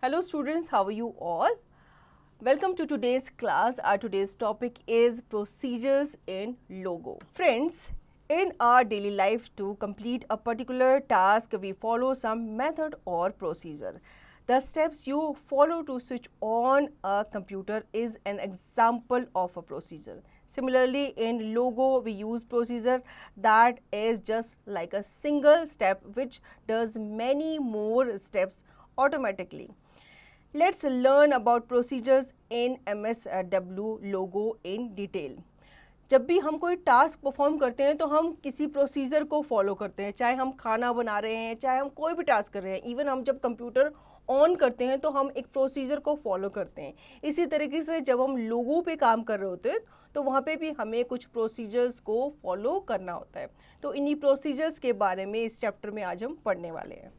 Hello students, how are you all? Welcome to today's class. Our today's topic is procedures in Logo. Friends, in our daily life to complete a particular task, we follow some method or procedure. The steps you follow to switch on a computer is an example of a procedure. Similarly, in Logo, we use procedure that is just like a single step which does many more steps automatically. Let's learn about procedures in MSW Logo in detail. जब भी हम कोई task perform करते हैं तो हम किसी procedure को फॉलो करते हैं, चाहे हम खाना बना रहे हैं, चाहे हम कोई भी टास्क कर रहे हैं। इवन हम जब कंप्यूटर ऑन करते हैं तो हम एक प्रोसीजर को फॉलो करते हैं। इसी तरीके से जब हम लोगों पे काम कर रहे होते हैं तो वहाँ पे भी हमें कुछ प्रोसीजर्स को फॉलो करना होता है। तो इन्हीं प्रोसीजर्स के बारे में इस चैप्टर में आज हम पढ़ने वाले हैं।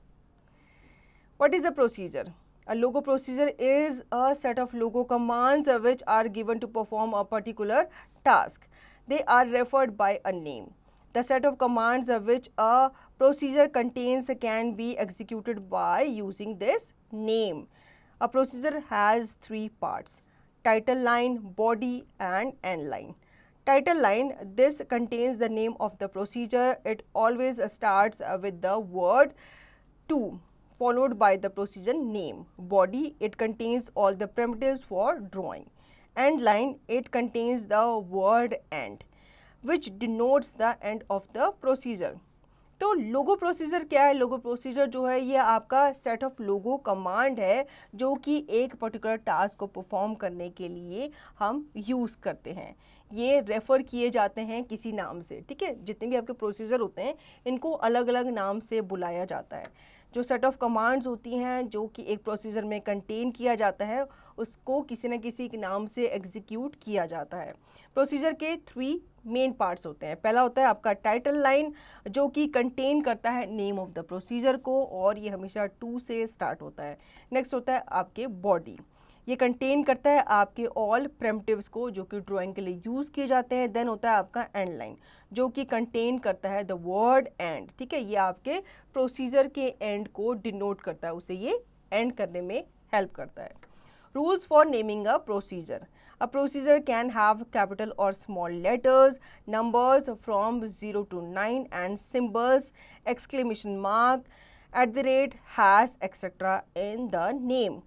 What is a procedure? A logo procedure is a set of logo commands which are given to perform a particular task. They are referred by a name. The set of commands which a procedure contains can be executed by using this name. A procedure has three parts: title line, body and end line. Title line, this contains the name of the procedure. It always starts with the word to, followed by the procedure name. Body, it contains all the primitives for drawing. End line, it contains the word end, which denotes the end of the procedure. तो लोगो procedure क्या है? लोगो procedure जो है ये आपका set of logo command है जो कि एक पर्टिकुलर टास्क को परफॉर्म करने के लिए हम यूज़ करते हैं। ये रेफ़र किए जाते हैं किसी नाम से, ठीक है। जितने भी आपके प्रोसीजर होते हैं इनको अलग अलग नाम से बुलाया जाता है। जो सेट ऑफ कमांड्स होती हैं जो कि एक प्रोसीजर में कंटेन किया जाता है उसको किसी न किसी के नाम से एग्जीक्यूट किया जाता है। प्रोसीजर के थ्री मेन पार्ट्स होते हैं। पहला होता है आपका टाइटल लाइन जो कि कंटेन करता है नेम ऑफ द प्रोसीजर को और ये हमेशा टू से स्टार्ट होता है। नेक्स्ट होता है आपके बॉडी, ये कंटेन करता है आपके ऑल प्रिमिटिव्स को जो कि ड्राइंग के लिए यूज़ किए जाते हैं। देन होता है आपका एंड लाइन जो कि कंटेन करता है द वर्ड एंड, ठीक है। ये आपके प्रोसीजर के एंड को डिनोट करता है, उसे ये एंड करने में हेल्प करता है। Rules for naming a procedure. A procedure can have capital or small letters, numbers from 0 to 9 and symbols, exclamation mark, @ etc. in the name.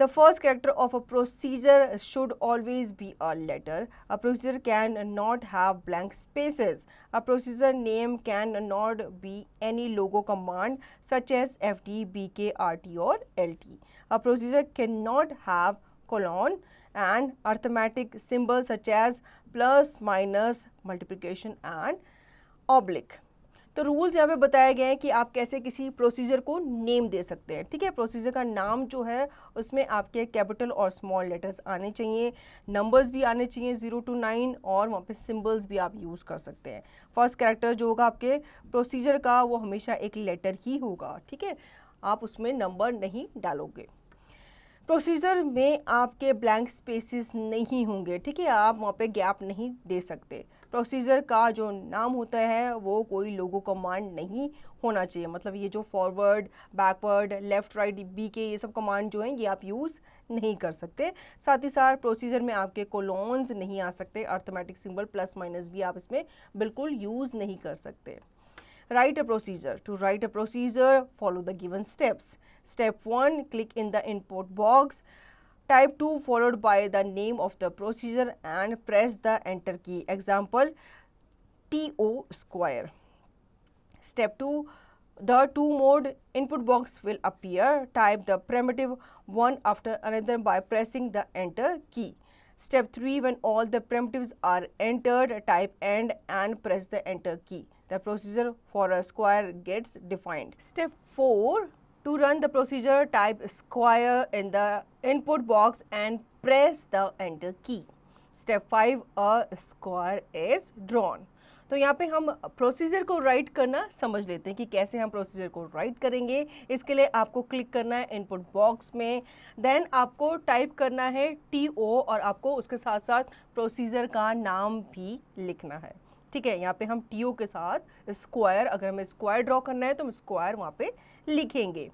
The first character of a procedure should always be a letter. A procedure can not have blank spaces. A procedure name can not be any logo command such as FD, BK, RT or LT. A procedure cannot have colon and arithmetic symbols such as plus, minus, multiplication and oblique. तो rules यहाँ पे बताए गए हैं कि आप कैसे किसी प्रोसीजर को नेम दे सकते हैं, ठीक है। प्रोसीजर का नाम जो है उसमें आपके कैपिटल और स्मॉल लेटर्स आने चाहिए, नंबर्स भी आने चाहिए 0 to 9 और वहाँ पे सिंबल्स भी आप यूज़ कर सकते हैं। फर्स्ट कैरेक्टर जो होगा आपके प्रोसीजर का वो हमेशा एक लेटर ही होगा, ठीक है। आप उसमें नंबर नहीं डालोगे। प्रोसीजर में आपके ब्लैंक स्पेसेस नहीं होंगे, ठीक है। आप वहाँ पे गैप नहीं दे सकते। प्रोसीजर का जो नाम होता है वो कोई लोगो कमांड नहीं होना चाहिए। मतलब ये जो फॉरवर्ड, बैकवर्ड, लेफ़्ट, राइट, बी के ये सब कमांड जो हैं ये आप यूज़ नहीं कर सकते। साथ ही साथ प्रोसीजर में आपके कोलोन्स नहीं आ सकते, अर्थमेटिक सिंबल प्लस माइनस भी आप इसमें बिल्कुल यूज़ नहीं कर सकते। Write a procedure. To write a procedure, follow the given steps. Step 1, click in the input box. Type 2 followed by the name of the procedure and press the enter key. Example, TO square. Step 2, the to mode input box will appear. Type the primitive one after another by pressing the enter key. Step 3, when all the primitives are entered, type end and press the enter key. The procedure for a square gets defined. Step 4, to run the procedure, type square in the input box and press the enter key. Step 5, a square is drawn. तो यहाँ पे हम procedure को right करना समझ लेते हैं कि कैसे हम प्रोसीजर को राइट करेंगे। इसके लिए आपको क्लिक करना है इनपुट बॉक्स में, देन आपको टाइप करना है TO और आपको उसके साथ साथ प्रोसीजर का नाम भी लिखना है, ठीक है। यहाँ पे हम TO के साथ स्क्वायर, अगर हमें स्क्वायर ड्रॉ करना है तो हम स्क्वायर वहाँ पे लिखेंगे।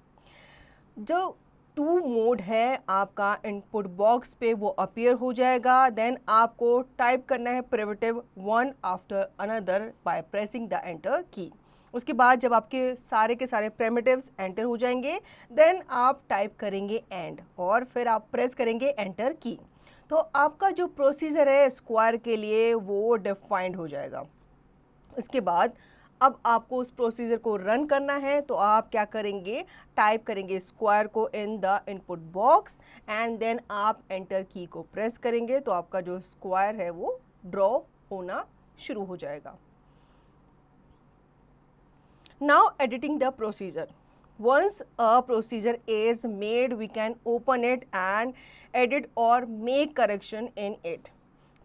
जो टू मोड है आपका इनपुट बॉक्स पे वो अपीयर हो जाएगा। देन आपको टाइप करना है primitive one after another by pressing the enter की। उसके बाद जब आपके सारे के सारे प्रिमिटिव्स एंटर हो जाएंगे देन आप टाइप करेंगे एंड और फिर आप प्रेस करेंगे एंटर की। तो आपका जो प्रोसीजर है स्क्वायर के लिए वो डिफाइंड हो जाएगा। इसके बाद अब आपको उस प्रोसीजर को रन करना है तो आप क्या करेंगे, टाइप करेंगे स्क्वायर को in the input box and then आप एंटर की को प्रेस करेंगे तो आपका जो स्क्वायर है वो ड्रॉ होना शुरू हो जाएगा। Now editing the procedure. Once a procedure is made, we can open it and edit or make correction in it.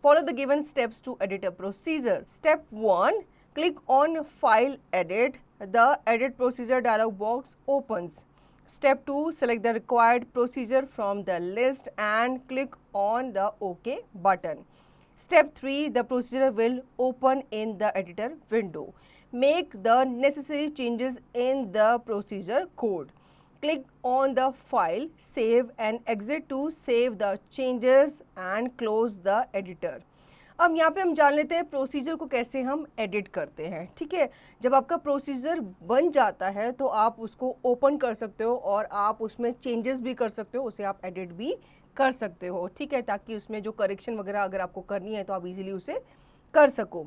Follow the given steps to edit a procedure. Step 1. Click on File Edit. The Edit Procedure dialog box opens. Step 2. Select the required procedure from the list and click on the OK button. Step 3. The procedure will open in the editor window. Make the necessary changes in the procedure code. Click on the file, save and exit to save the changes and close the editor. अब यहाँ पे हम जान लेते हैं procedure को कैसे हम एडिट करते हैं। ठीक है, जब आपका प्रोसीजर बन जाता है तो आप उसको ओपन कर सकते हो और आप उसमें चेंजेस भी कर सकते हो, उसे आप एडिट भी कर सकते हो। ठीक है, ताकि उसमें जो करेक्शन वगैरह अगर आपको करनी है तो आप इजीली उसे कर सको।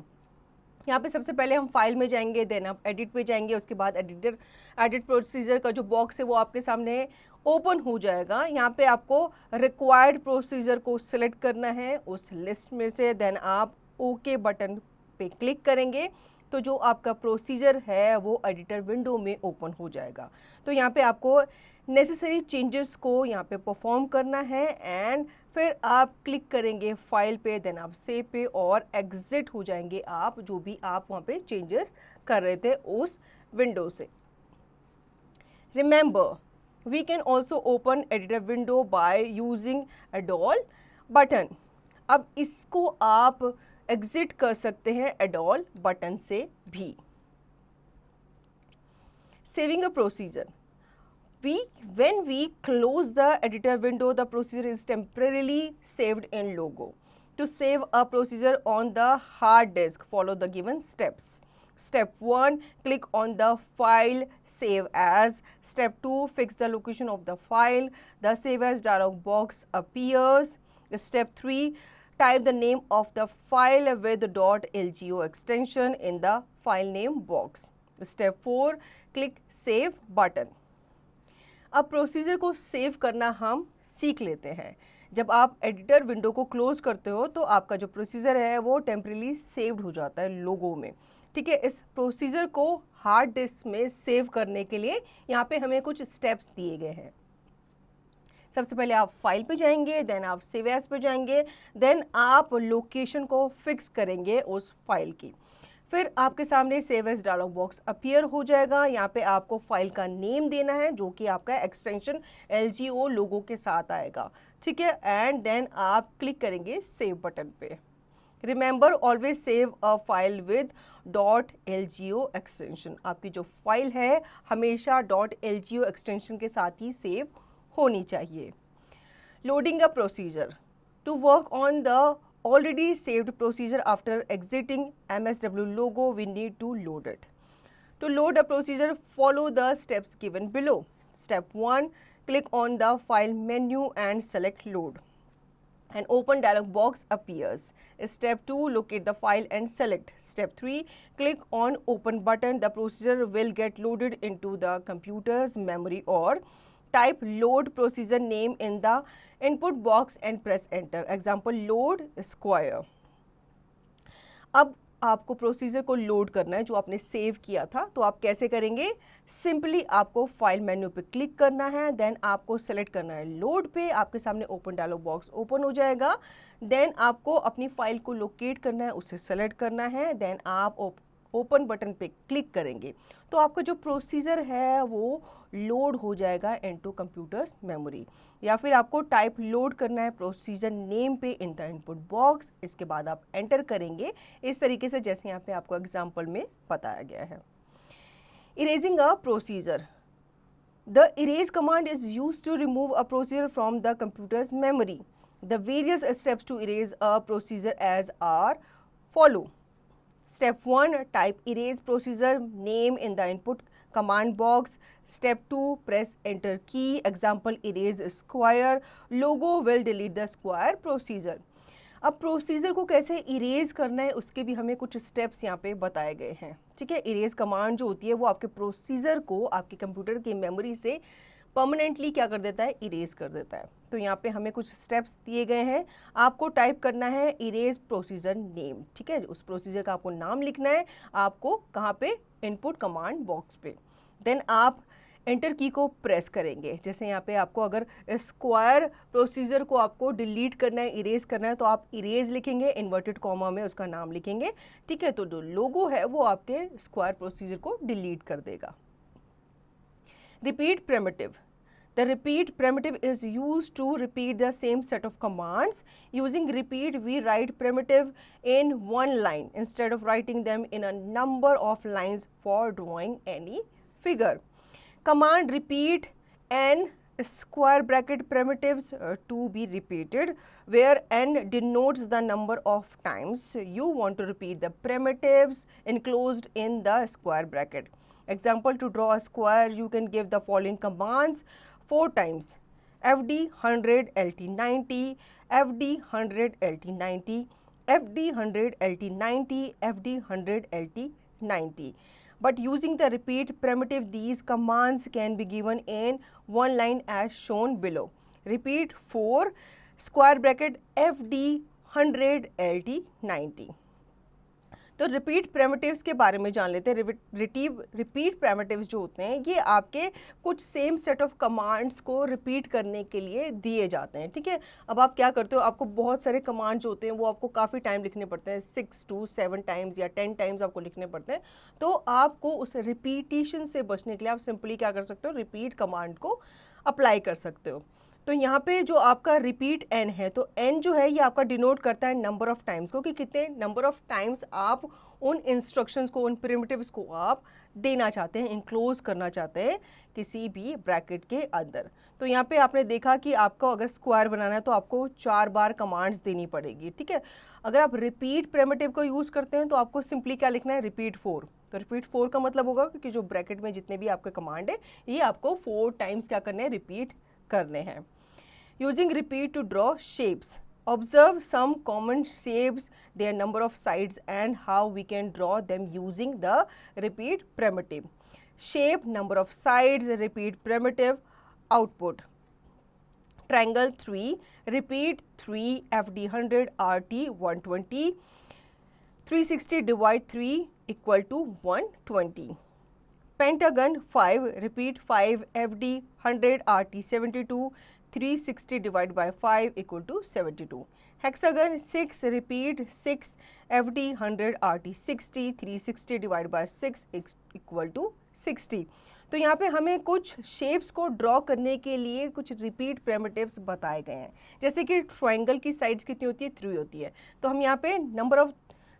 यहाँ पे सबसे पहले हम फाइल में जाएंगे, देन आप एडिट पे जाएंगे, उसके बाद एडिट प्रोसीजर का जो बॉक्स है वो आपके सामने ओपन हो जाएगा। यहाँ पे आपको रिक्वायर्ड प्रोसीजर को सिलेक्ट करना है उस लिस्ट में से, देन आप ओके बटन पे क्लिक करेंगे तो जो आपका प्रोसीजर है वो एडिटर विंडो में ओपन हो जाएगा। तो यहाँ पे आपको नेसेसरी चेंजेस को यहाँ पे परफॉर्म करना है एंड फिर आप क्लिक करेंगे फाइल पे, देन आप सेव पे और एग्जिट हो जाएंगे आप जो भी आप वहाँ पे चेंजेस कर रहे थे उस विंडो से। Remember we can also open editor window by using a doll button. अब इसको आप एग्जिट कर सकते हैं एडॉल बटन से भी। Saving a procedure, when we close the editor window, the procedure is temporarily saved in Logo. To save a procedure on the hard disk, follow the given steps. Step 1, click on the file, save as. Step 2, fix the location of the file. The save as dialog box appears. Step 3, type the name of the file with .lgo extension in the file name box. Step 4, click save button. अब procedure को save करना हम सीख लेते हैं। जब आप editor window को क्लोज करते हो तो आपका जो प्रोसीजर है वो टेम्परेली सेव्ड हो जाता है लोगो में। ठीक है, इस प्रोसीजर को हार्ड डिस्क में सेव करने के लिए यहाँ पे हमें कुछ स्टेप्स दिए गए हैं। सबसे पहले आप फाइल पे जाएंगे, देन आप सेव एज पे जाएंगे, देन आप लोकेशन को फिक्स करेंगे उस फाइल की। फिर आपके सामने save as dialog box appear हो जाएगा। यहाँ पे आपको फाइल का नेम देना है जो कि आपका एक्सटेंशन LGO लोगो के साथ आएगा। ठीक है, एंड देन आप क्लिक करेंगे सेव बटन पे। Remember always save a file with .lgo extension. आपकी जो फाइल है हमेशा .lgo एक्सटेंशन के साथ ही सेव होनी चाहिए। Loading a procedure, to work on the already saved procedure after exiting MSW logo, we need to load it. To load a procedure, follow the steps given below. Step 1, click on the file menu and select load. An open dialog box appears. Step 2, locate the file and select. Step 3, click on open button. The procedure will get loaded into the computer's memory, or type load procedure name in the input box and press enter. Example, load square. अब आपको procedure को load करना है जो आपने save किया था, तो आप कैसे करेंगे? सिंपली आपको फाइल मेन्यू पे क्लिक करना है, देन आपको सेलेक्ट करना है लोड पे। आपके सामने ओपन डायलॉग बॉक्स ओपन हो जाएगा। देन आपको अपनी फाइल को लोकेट करना है, उसे सेलेक्ट करना है, देन आप ओपन बटन पे क्लिक करेंगे तो आपका जो प्रोसीजर है वो लोड हो जाएगा इनटू कंप्यूटर्स मेमोरी। या फिर आपको टाइप लोड करना है प्रोसीजर नेम पे इन द इनपुट बॉक्स। इसके बाद आप एंटर करेंगे इस तरीके से जैसे यहाँ पे आपको एग्जांपल में बताया गया है। Erasing a procedure, The erase command is used to remove a procedure from the computer's memory. The various steps to erase a procedure as are follow. Step 1, type erase procedure name in the input command box. Step 2, press enter key. Example, erase square. Logo will delete the square procedure. अब procedure को कैसे erase करना है उसके भी हमें कुछ steps यहाँ पे बताए गए हैं, ठीक है। इरेज कमांड जो होती है वो आपके प्रोसीजर को आपके कंप्यूटर की मेमोरी से परमानेंटली क्या कर देता है, इरेज कर देता है। तो यहाँ पे हमें कुछ स्टेप्स दिए गए हैं, आपको टाइप करना है इरेज प्रोसीजर नेम, ठीक है। उस प्रोसीजर का आपको नाम लिखना है, आपको कहाँ पे, इनपुट कमांड बॉक्स पे। देन आप एंटर की को प्रेस करेंगे। जैसे यहाँ पे आपको अगर स्क्वायर प्रोसीजर को आपको डिलीट करना है, इरेज करना है, तो आप इरेज लिखेंगे, इन्वर्टेड कॉमा में उसका नाम लिखेंगे, ठीक है। तो जो लोगो है वो आपके स्क्वायर प्रोसीजर को डिलीट कर देगा। Repeat primitive. The repeat primitive is used to repeat the same set of commands. Using repeat, we write primitive in one line instead of writing them in a number of lines for drawing any figure. Command repeat n square bracket primitives to be repeated, where n denotes the number of times you want to repeat the primitives enclosed in the square bracket. Example, to draw a square, you can give the following commands 4 times: FD 100 LT 90, FD 100 LT 90, FD 100 LT 90, FD 100 LT 90. But using the repeat primitive, these commands can be given in one line as shown below. Repeat 4 square bracket FD 100 LT 90. तो repeat primitives के बारे में जान लेते हैं। Repeat primitives जो होते हैं ये आपके कुछ सेम सेट ऑफ कमांड्स को रिपीट करने के लिए दिए जाते हैं, ठीक है। अब आप क्या करते हो, आपको बहुत सारे कमांड्स होते हैं वो आपको काफ़ी टाइम लिखने पड़ते हैं, 6 to 7 टाइम्स या 10 टाइम्स आपको लिखने पड़ते हैं। तो आपको उस रिपीटिशन से बचने के लिए आप सिंपली क्या कर सकते हो, रिपीट कमांड को अप्लाई कर सकते हो। तो यहाँ पे जो आपका रिपीट n है, तो n जो है ये आपका डिनोट करता है नंबर ऑफ टाइम्स को, कि कितने नंबर ऑफ टाइम्स आप उन इंस्ट्रक्शंस को, उन प्रिमिटिव्स को आप देना चाहते हैं, इनक्लोज करना चाहते हैं किसी भी ब्रैकेट के अंदर। तो यहाँ पे आपने देखा कि आपको अगर स्क्वायर बनाना है तो आपको 4 बार कमांड्स देनी पड़ेगी, ठीक है। अगर आप रिपीट प्रिमिटिव को यूज़ करते हैं तो आपको सिंपली क्या लिखना है, रिपीट 4। तो रिपीट 4 का मतलब होगा कि जो ब्रैकेट में जितने भी आपके कमांड है ये आपको 4 टाइम्स क्या करने हैं, रिपीट करने हैं। Using repeat to draw shapes. Observe some common shapes, their number of sides and how we can draw them using the repeat primitive. Shape, number of sides, repeat primitive, output. Triangle 3, repeat 3, FD 100, RT 120, 360 divide 3 equal to 120. Pentagon 5, repeat 5, FD 100, RT 72, 360 divided by 5 equal to 72. Hexagon 6, repeat 6, FD 100, RT 60, 360 divided by 6 equal to 60. तो यहाँ पे हमें कुछ shapes को draw करने के लिए कुछ रिपीट प्राइमिटिव्स बताए गए हैं। जैसे कि ट्रायंगल की साइड्स कितनी होती है, 3 होती है। तो हम यहाँ पे नंबर ऑफ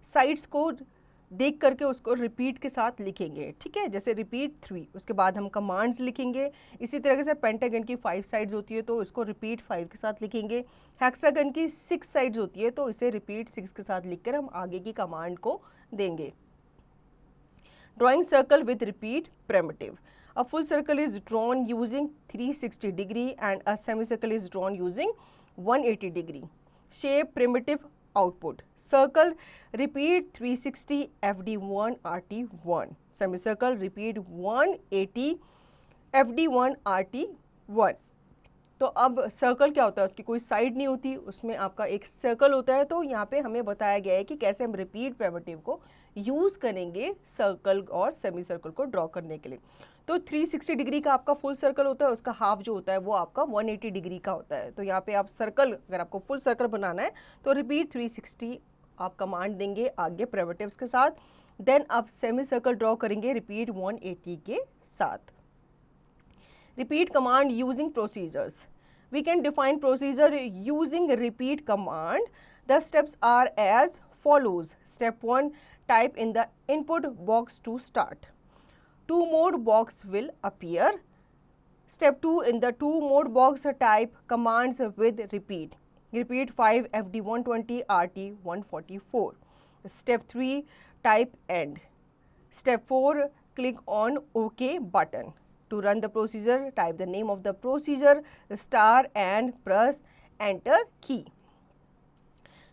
साइड्स को देख करके उसको रिपीट के साथ लिखेंगे, ठीक है। जैसे रिपीट 3, उसके बाद हम कमांड्स लिखेंगे। इसी तरह से पेंटागन की 5 साइड्स होती है तो इसको रिपीट 5 के साथ लिखेंगे। हेक्सागन की 6 साइड्स होती है तो इसे रिपीट 6 के साथ लिखकर हम आगे की कमांड को देंगे। Drawing circle with repeat primitive. A full circle is drawn using 360 degree and a semicircle is drawn using 180 degree. Shape primitive, output. Circle, repeat 360, FD1, RT1. Semicircle, repeat 180, FD1, RT1. तो अब circle क्या होता है, उसकी कोई side नहीं होती, उसमें आपका एक सर्कल होता है। तो यहाँ पे हमें बताया गया है कि कैसे हम रिपीट प्राइमिटिव को यूज़ करेंगे सर्कल और सेमी सर्कल को ड्रॉ करने के लिए। तो 360 डिग्री का आपका फुल सर्कल होता है, उसका हाफ जो होता है वो आपका 180 डिग्री का होता है। तो यहाँ पे आप सर्कल, अगर आपको फुल सर्कल बनाना है तो रिपीट 360 आप कमांड देंगे आगे प्राइमिटिव्स के साथ। देन आप सेमी सर्कल ड्रॉ करेंगे रिपीट 180 के साथ। Repeat command using procedures. We can define procedure using repeat command. The steps are as follows. Step 1, type in the input box to start. 2 more box will appear. Step 2, in the 2 mode box, type commands with repeat. Repeat 5 FD120 RT144. Step 3, type end. Step 4, click on OK button. To run the procedure, type the name of the procedure, star and press enter key.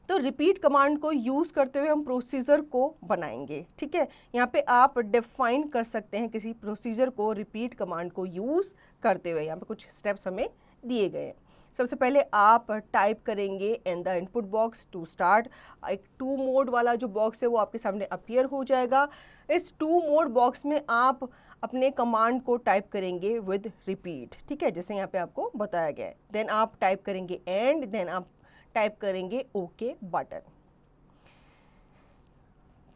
तो repeat command को use करते हुए हम procedure को बनाएंगे, ठीक है। यहाँ पे आप डिफाइन कर सकते हैं किसी प्रोसीजर को रिपीट कमांड को यूज़ करते हुए। यहाँ पे कुछ स्टेप्स हमें दिए गए हैं। सबसे पहले आप टाइप करेंगे in the input box to start. एक 2 मोड वाला जो बॉक्स है वो आपके सामने अपीयर हो जाएगा। इस 2 मोड बॉक्स में आप अपने कमांड को टाइप करेंगे विद रिपीट, ठीक है, जैसे यहाँ पे आपको बताया गया है। देन आप टाइप करेंगे एंड, देन आप टाइप करेंगे okay button.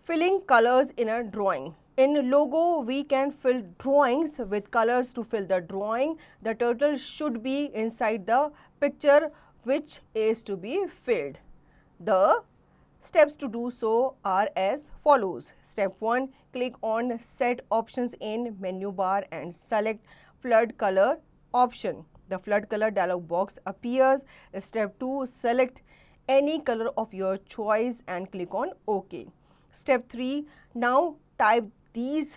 Filling colours in a drawing. In logo, we can fill drawings with colors. To fill the drawing, the turtle should be inside the picture which is to be filled. The steps to do so are as follows. Step 1, click on set options in menu bar and select flood color option. The flood color dialog box appears. Step 2, select any color of your choice and click on OK. Step 3, now type these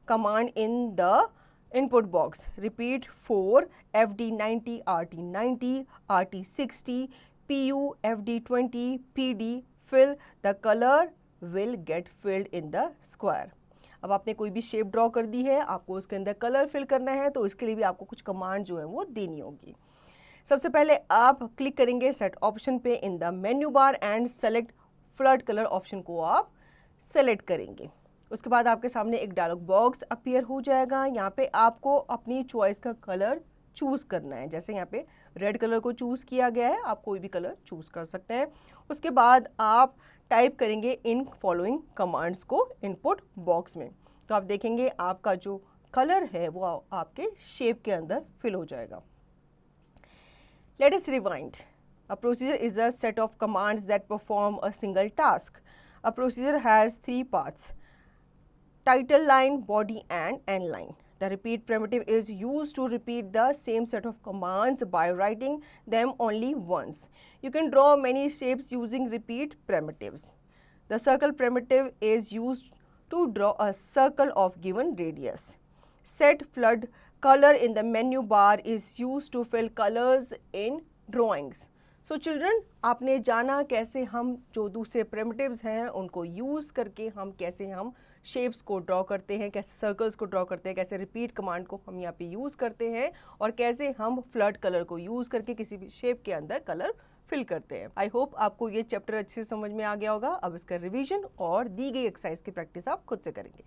command in the input box. Repeat 4 FD90 RT90 RT60 PU FD20 PD. Fill the color will get filled in the square. अब आपने कोई भी shape draw कर दी है, आपको उसके अंदर colour fill करना है, तो इसके लिए भी आपको कुछ कमांड जो है वो देनी होगी। सबसे पहले आप क्लिक करेंगे सेट ऑप्शन पे in the menu bar and select flood colour option को आप सेलेक्ट करेंगे। उसके बाद आपके सामने एक डायलॉग बॉक्स अपीयर हो जाएगा। यहाँ पे आपको अपनी चॉइस का कलर चूज करना है। जैसे यहाँ पे रेड कलर को चूज किया गया है, आप कोई भी कलर चूज कर सकते हैं। उसके बाद आप टाइप करेंगे इन फॉलोइंग कमांड्स को इनपुट बॉक्स में, तो आप देखेंगे आपका जो कलर है वो आपके शेप के अंदर फिल हो जाएगा। Let us rewind. A procedure is a set of commands that perform a single task. A procedure has 3 parts: title line, body and end line. The repeat primitive is used to repeat the same set of commands by writing them only once. You can draw many shapes using repeat primitives. The circle primitive is used to draw a circle of given radius. Set flood color in the menu bar is used to fill colors in drawings. So children, आपने जाना कैसे हम जो दूसरे primitives हैं उनको use करके हम कैसे हम शेप्स को ड्रॉ करते हैं, कैसे सर्कल्स को ड्रॉ करते हैं, कैसे रिपीट कमांड को हम यहाँ पे यूज़ करते हैं और कैसे हम फ्लड कलर को यूज़ करके किसी भी शेप के अंदर कलर फिल करते हैं। आई होप आपको ये चैप्टर अच्छे से समझ में आ गया होगा। अब इसका रिवीजन और दी गई एक्सरसाइज की प्रैक्टिस आप खुद से करेंगे।